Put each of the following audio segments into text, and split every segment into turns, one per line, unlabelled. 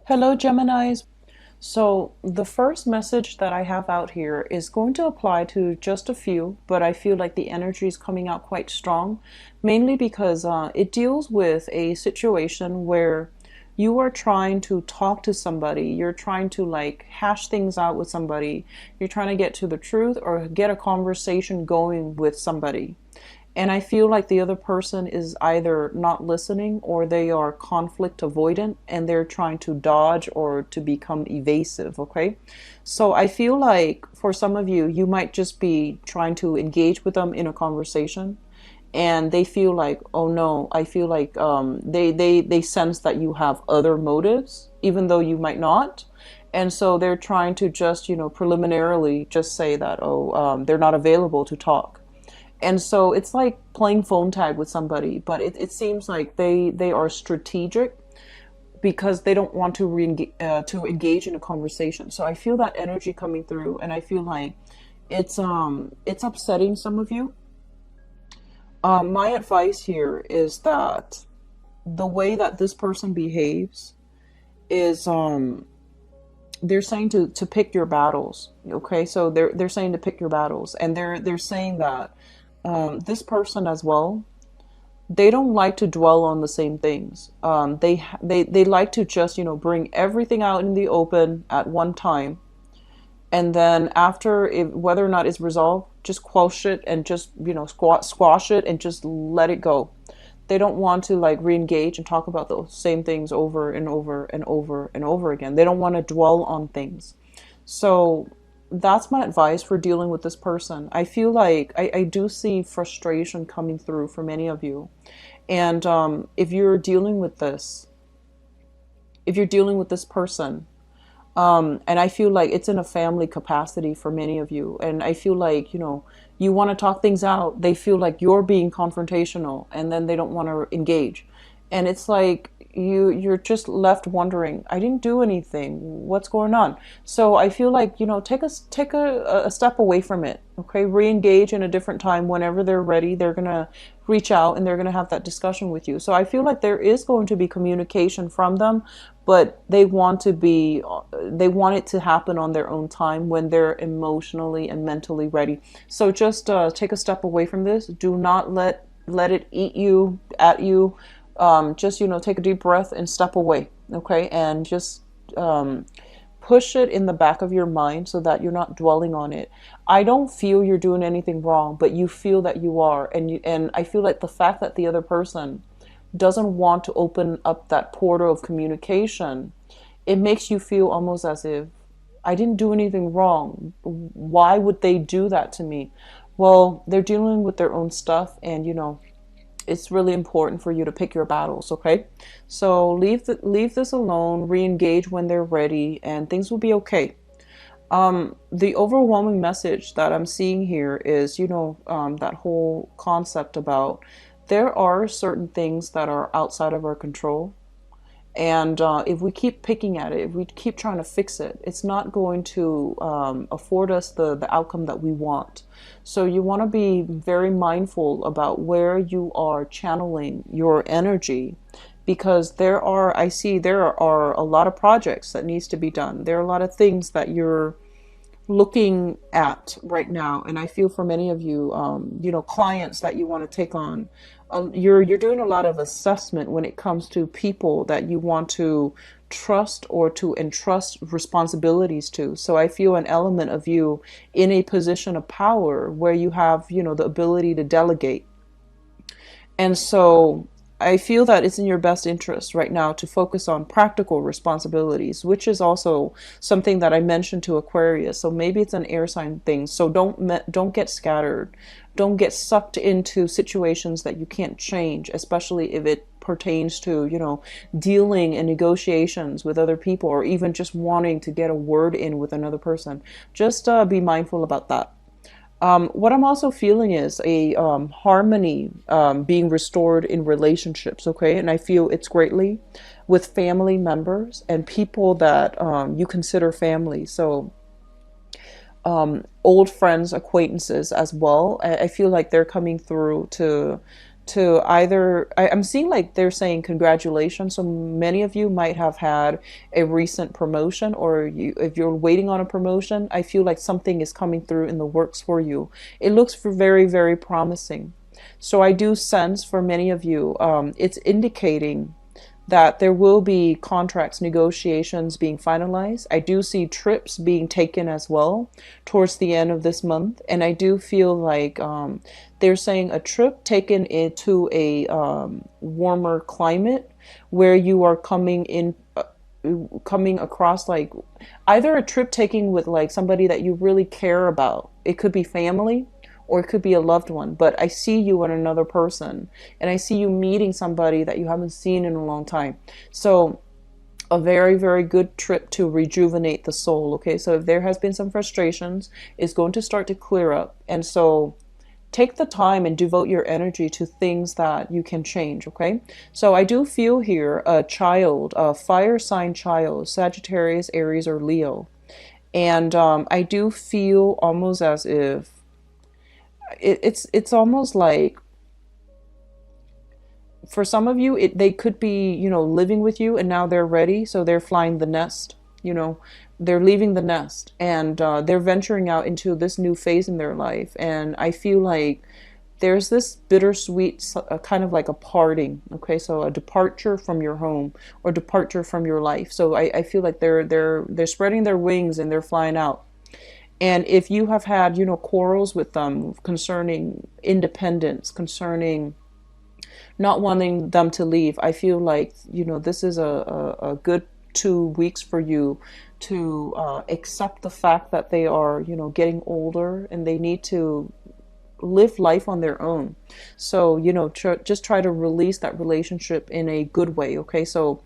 Hello, Geminis. So, the first message that I have out here is going to apply to just a few, but I feel like the energy is coming out quite strong, mainly because it deals with a situation where you are trying to talk to somebody, you're trying to like hash things out with somebody, you're trying to get to the truth or get a conversation going with somebody. And I feel like the other person is either not listening or they are conflict avoidant and they're trying to dodge or to become evasive. Okay. So I feel like for some of you, you might just be trying to engage with them in a conversation. And they feel like, oh no, I feel like they sense that you have other motives, even though you might not. And so they're trying to just, preliminarily just say that, oh, they're not available to talk. And so it's like playing phone tag with somebody, but it seems like they are strategic because they don't want to to engage in a conversation. So I feel that energy coming through, and I feel like it's upsetting some of you. My advice here is that the way that this person behaves is they're saying to pick your battles. Okay, so they're saying to pick your battles, and they're saying that this person as well, they don't like to dwell on the same things. They like to just bring everything out in the open at one time, and then after whether or not it's resolved, just quash it and just squash it and just let it go. They don't want to like re-engage and talk about the same things over and over and over and over again. They don't want to dwell on things. So that's my advice for dealing with this person. I feel like I do see frustration coming through for many of you. And if you're dealing with this, if you're dealing with this person, and I feel like it's in a family capacity for many of you. And I feel like, you want to talk things out. They feel like you're being confrontational and then they don't want to engage. And it's like you're just left wondering, I didn't do anything. What's going on? So I feel like, take a step away from it. Okay. Re-engage in a different time whenever they're ready. They're gonna reach out and they're gonna have that discussion with you. So I feel like there is going to be communication from them, but they want it to happen on their own time when they're emotionally and mentally ready. So just take a step away from this. Do not let it eat you at you. Just take a deep breath and step away. Okay, and just push it in the back of your mind so that you're not dwelling on it. I don't feel you're doing anything wrong, but you feel that you are, and I feel like the fact that the other person doesn't want to open up that portal of communication, it makes you feel almost as if I didn't do anything wrong. Why would they do that to me? Well, they're dealing with their own stuff, and it's really important for you to pick your battles, okay? So leave this alone, re-engage when they're ready, and things will be okay. The overwhelming message that I'm seeing here is, that whole concept about there are certain things that are outside of our control. And if we keep picking at it, if we keep trying to fix it, it's not going to afford us the outcome that we want. So you want to be very mindful about where you are channeling your energy, because I see there are a lot of projects that needs to be done. There are a lot of things that you're looking at right now, and I feel for many of you, clients that you want to take on, you're doing a lot of assessment when it comes to people that you want to trust or to entrust responsibilities to. So I feel an element of you in a position of power where you have, the ability to delegate. And so I feel that it's in your best interest right now to focus on practical responsibilities, which is also something that I mentioned to Aquarius. So maybe it's an air sign thing. So don't get scattered. Don't get sucked into situations that you can't change, especially if it pertains to, dealing and negotiations with other people, or even just wanting to get a word in with another person. Just be mindful about that. What I'm also feeling is a harmony being restored in relationships, okay? And I feel it's greatly with family members and people that you consider family. So old friends, acquaintances as well. I feel like they're coming through to either, I'm seeing like they're saying congratulations. So many of you might have had a recent promotion, or if you're waiting on a promotion, I feel like something is coming through in the works for you. It looks for very, very promising. So I do sense for many of you, it's indicating that there will be contracts, negotiations being finalized. I do see trips being taken as well towards the end of this month. And I do feel like they're saying a trip taken into a warmer climate where you are coming in. Coming across like either a trip taking with like somebody that you really care about. It could be family or it could be a loved one, but I see you and another person, and I see you meeting somebody that you haven't seen in a long time. So a very, very good trip to rejuvenate the soul. Okay, so if there has been some frustrations, it's going to start to clear up. And so take the time and devote your energy to things that you can change. Okay, so I do feel here a child, a fire sign child, Sagittarius, Aries, or Leo. And I do feel almost as if it's almost like for some of you they could be, living with you, and now they're ready, so they're flying the nest, they're leaving the nest, and they're venturing out into this new phase in their life. And I feel like there's this bittersweet kind of like a parting. Okay, so a departure from your home or departure from your life. So I feel like they're spreading their wings and they're flying out. And if you have had, quarrels with them concerning independence, concerning not wanting them to leave, I feel like, this is a good 2 weeks for you to accept the fact that they are, getting older and they need to live life on their own. So, just try to release that relationship in a good way. Okay, so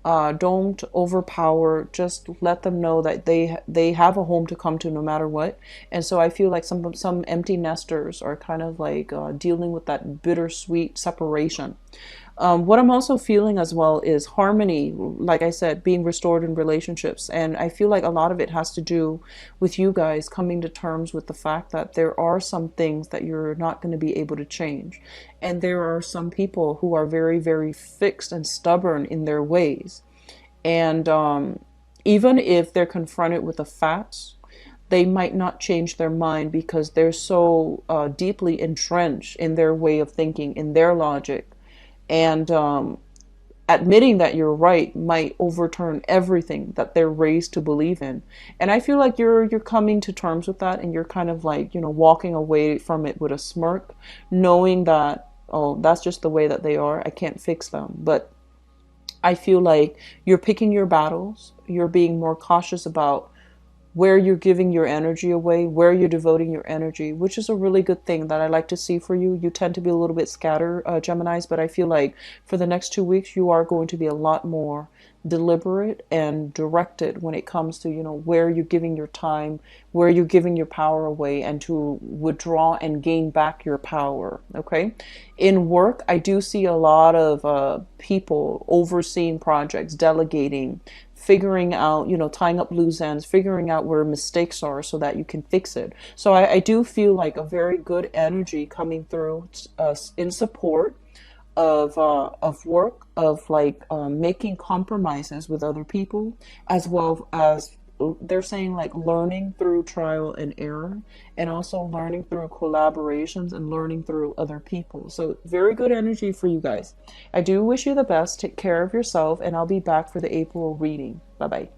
don't overpower. Just let them know that they have a home to come to no matter what. And so I feel like some empty nesters are kind of like dealing with that bittersweet separation. What I'm also feeling as well is harmony, like I said, being restored in relationships. And I feel like a lot of it has to do with you guys coming to terms with the fact that there are some things that you're not going to be able to change. And there are some people who are very, very fixed and stubborn in their ways. And even if they're confronted with the facts, they might not change their mind because they're so deeply entrenched in their way of thinking, in their logic. And admitting that you're right might overturn everything that they're raised to believe in. And I feel like you're coming to terms with that, and you're kind of like, walking away from it with a smirk, knowing that, oh, that's just the way that they are. I can't fix them. But I feel like you're picking your battles. You're being more cautious about where you're giving your energy away, where you're devoting your energy, which is a really good thing that I like to see for you. You tend to be a little bit scattered, Geminis, but I feel like for the next 2 weeks, you are going to be a lot more deliberate and directed when it comes to, where you're giving your time, where you're giving your power away, and to withdraw and gain back your power. Okay. In work, I do see a lot of people overseeing projects, delegating, figuring out, tying up loose ends, figuring out where mistakes are so that you can fix it. So I do feel like a very good energy coming through in support of work, of like making compromises with other people, as well as they're saying like learning through trial and error, and also learning through collaborations and learning through other people. So very good energy for you guys. I do wish you the best. Take care of yourself, and I'll be back for the April reading. Bye bye.